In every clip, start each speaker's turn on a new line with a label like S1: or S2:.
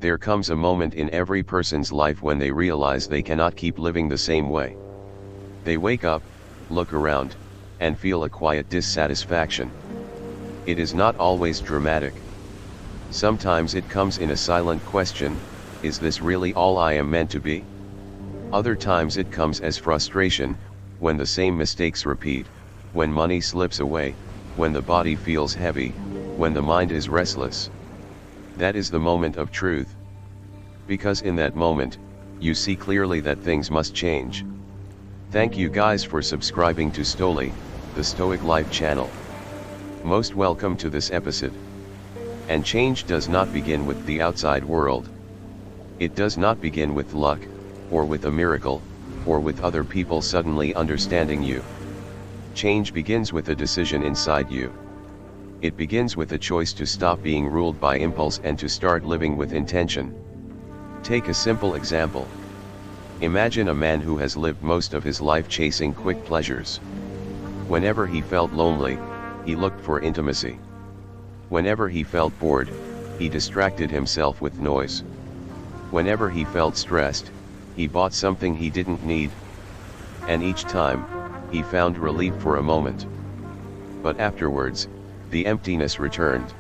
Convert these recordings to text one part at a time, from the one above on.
S1: There comes a moment in every person's life when they realize they cannot keep living the same way. They wake up, look around, and feel a quiet dissatisfaction. It is not always dramatic. Sometimes it comes in a silent question: is this really all I am meant to be? Other times it comes as frustration, when the same mistakes repeat, when money slips away, when the body feels heavy, when the mind is restless. That is the moment of truth. Because in that moment, you see clearly that things must change. Thank you guys for subscribing to Stoly, the Stoic Life channel. Most welcome to this episode. And change does not begin with the outside world. It does not begin with luck, or with a miracle, or with other people suddenly understanding you. Change begins with a decision inside you. It begins with a choice to stop being ruled by impulse and to start living with intention. Take a simple example. Imagine a man who has lived most of his life chasing quick pleasures. Whenever he felt lonely, he looked for intimacy. Whenever he felt bored, he distracted himself with noise. Whenever he felt stressed, he bought something he didn't need. And each time, he found relief for a moment. But afterwards, the emptiness returned.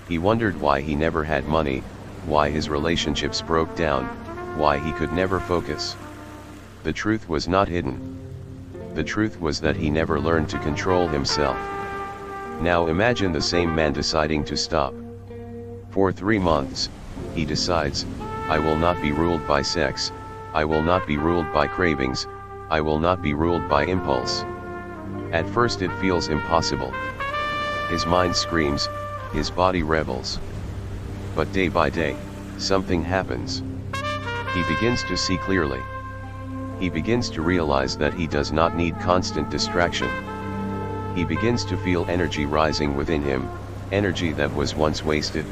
S1: He wondered why he never had money, why his relationships broke down, why he could never focus. The truth was not hidden. The truth was that he never learned to control himself. Now imagine the same man deciding to stop. For 3 months, he decides, I will not be ruled by sex, I will not be ruled by cravings, I will not be ruled by impulse. At first it feels impossible. His mind screams, his body rebels. But day by day, something happens. He begins to see clearly. He begins to realize that he does not need constant distraction. He begins to feel energy rising within him, energy that was once wasted.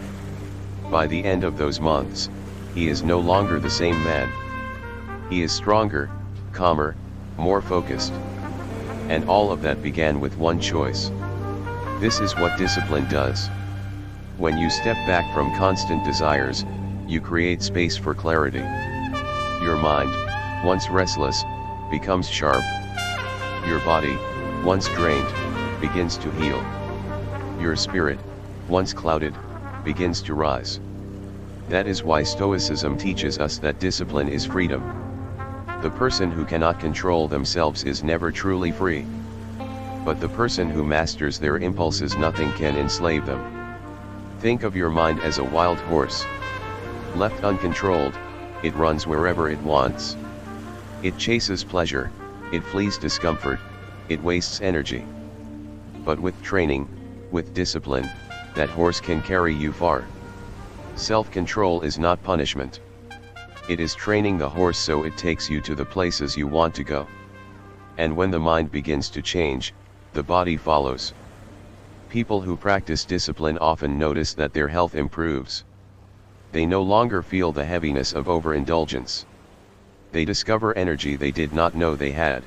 S1: By the end of those months, he is no longer the same man. He is stronger, calmer, more focused. And all of that began with one choice. This is what discipline does. When you step back from constant desires, you create space for clarity. Your mind, once restless, becomes sharp. Your body, once drained, begins to heal. Your spirit, once clouded, begins to rise. That is why Stoicism teaches us that discipline is freedom. The person who cannot control themselves is never truly free. But the person who masters their impulses, nothing can enslave them. Think of your mind as a wild horse. Left uncontrolled, it runs wherever it wants. It chases pleasure, it flees discomfort, it wastes energy. But with training, with discipline, that horse can carry you far. Self-control is not punishment. It is training the horse so it takes you to the places you want to go. And when the mind begins to change, the body follows. People who practice discipline often notice that their health improves. They no longer feel the heaviness of overindulgence. They discover energy they did not know they had.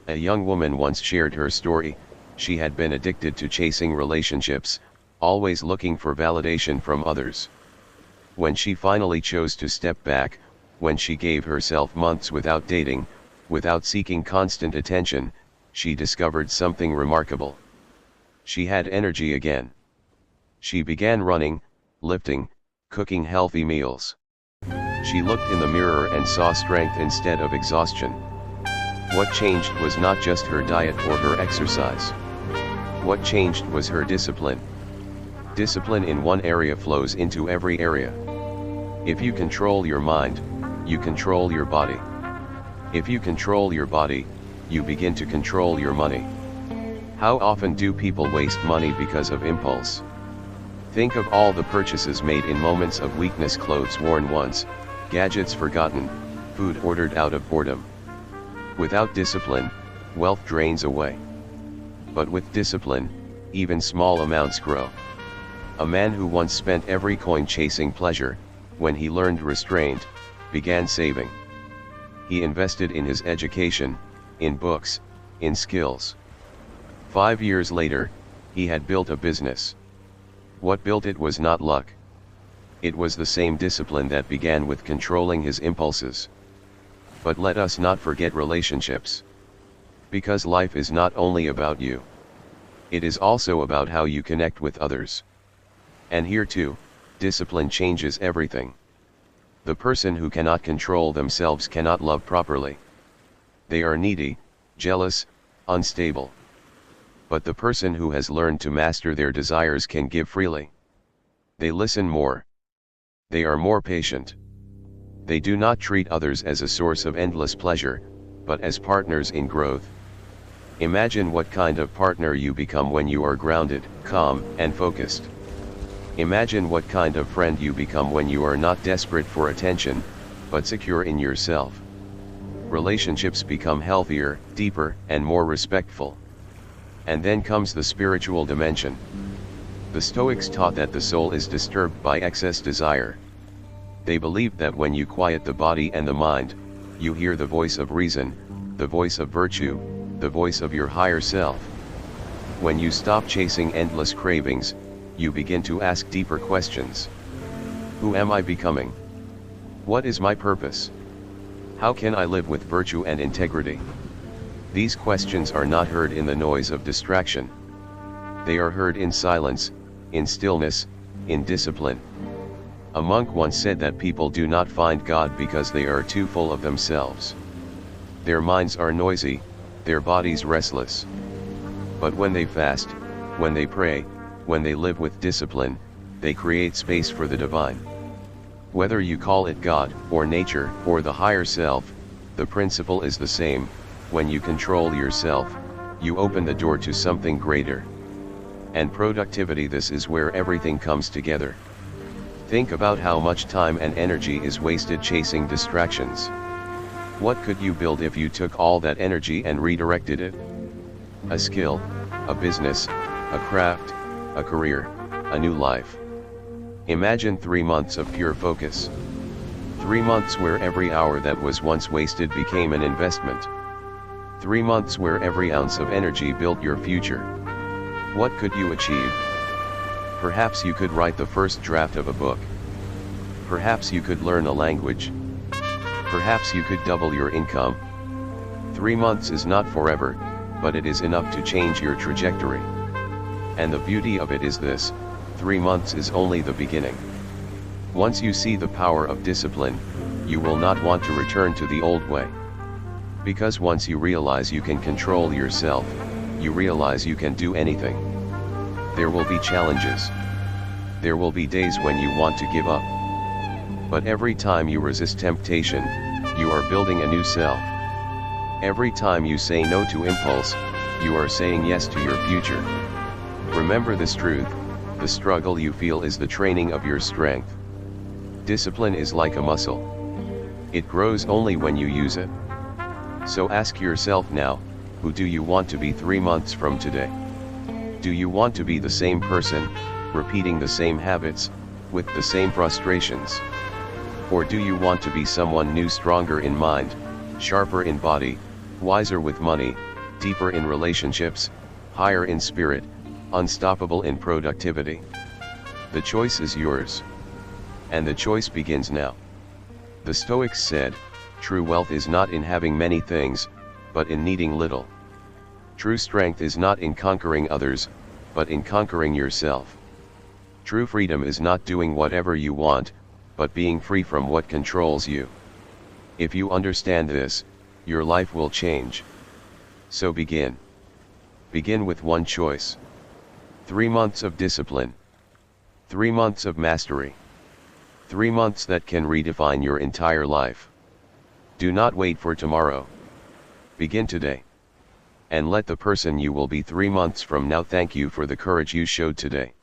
S1: A young woman once shared her story. She had been addicted to chasing relationships, always looking for validation from others. When she finally chose to step back, when she gave herself months without dating, without seeking constant attention, she discovered something remarkable. She had energy again. She began running, lifting, cooking healthy meals. She looked in the mirror and saw strength instead of exhaustion. What changed was not just her diet or her exercise. What changed was her discipline. Discipline in one area flows into every area. If you control your mind, you control your body. If you control your body, you begin to control your money. How often do people waste money because of impulse? Think of all the purchases made in moments of weakness: clothes worn once, gadgets forgotten, food ordered out of boredom. Without discipline, wealth drains away. But with discipline, even small amounts grow. A man who once spent every coin chasing pleasure, when he learned restraint, began saving. He invested in his education, in books, in skills. 5 years later, he had built a business. What built it was not luck. It was the same discipline that began with controlling his impulses. But let us not forget relationships. Because life is not only about you. It is also about how you connect with others. And here too, discipline changes everything. The person who cannot control themselves cannot love properly. They are needy, jealous, unstable. But the person who has learned to master their desires can give freely. They listen more. They are more patient. They do not treat others as a source of endless pleasure, but as partners in growth. Imagine what kind of partner you become when you are grounded, calm, and focused. Imagine what kind of friend you become when you are not desperate for attention, but secure in yourself. Relationships become healthier, deeper, and more respectful. And then comes the spiritual dimension. The Stoics taught that the soul is disturbed by excess desire. They believed that when you quiet the body and the mind, you hear the voice of reason, the voice of virtue, the voice of your higher self. When you stop chasing endless cravings, you begin to ask deeper questions. Who am I becoming? What is my purpose? How can I live with virtue and integrity? These questions are not heard in the noise of distraction. They are heard in silence, in stillness, in discipline. A monk once said that people do not find God because they are too full of themselves. Their minds are noisy, their bodies restless. But when they fast, when they pray, when they live with discipline, they create space for the divine. Whether you call it God, or nature, or the higher self, the principle is the same. When you control yourself, you open the door to something greater. And productivity, this is where everything comes together. Think about how much time and energy is wasted chasing distractions. What could you build if you took all that energy and redirected it? A skill, a business, a craft, a career, a new life. Imagine 3 months of pure focus. 3 months where every hour that was once wasted became an investment. 3 months where every ounce of energy built your future. What could you achieve? Perhaps you could write the first draft of a book. Perhaps you could learn a language. Perhaps you could double your income. 3 months is not forever, but it is enough to change your trajectory. And the beauty of it is this: 3 months is only the beginning. Once you see the power of discipline, you will not want to return to the old way. Because once you realize you can control yourself, you realize you can do anything. There will be challenges. There will be days when you want to give up. But every time you resist temptation, you are building a new self. Every time you say no to impulse, you are saying yes to your future. Remember this truth: the struggle you feel is the training of your strength. Discipline is like a muscle. It grows only when you use it. So ask yourself now, who do you want to be 3 months from today? Do you want to be the same person, repeating the same habits, with the same frustrations? Or do you want to be someone new, stronger in mind, sharper in body, wiser with money, deeper in relationships, higher in spirit, unstoppable in productivity? The choice is yours. And the choice begins now. The Stoics said, true wealth is not in having many things, but in needing little. True strength is not in conquering others, but in conquering yourself. True freedom is not doing whatever you want, but being free from what controls you. If you understand this, your life will change. So begin. Begin with one choice. 3 months of discipline. 3 months of mastery. 3 months that can redefine your entire life. Do not wait for tomorrow. Begin today. And let the person you will be 3 months from now thank you for the courage you showed today.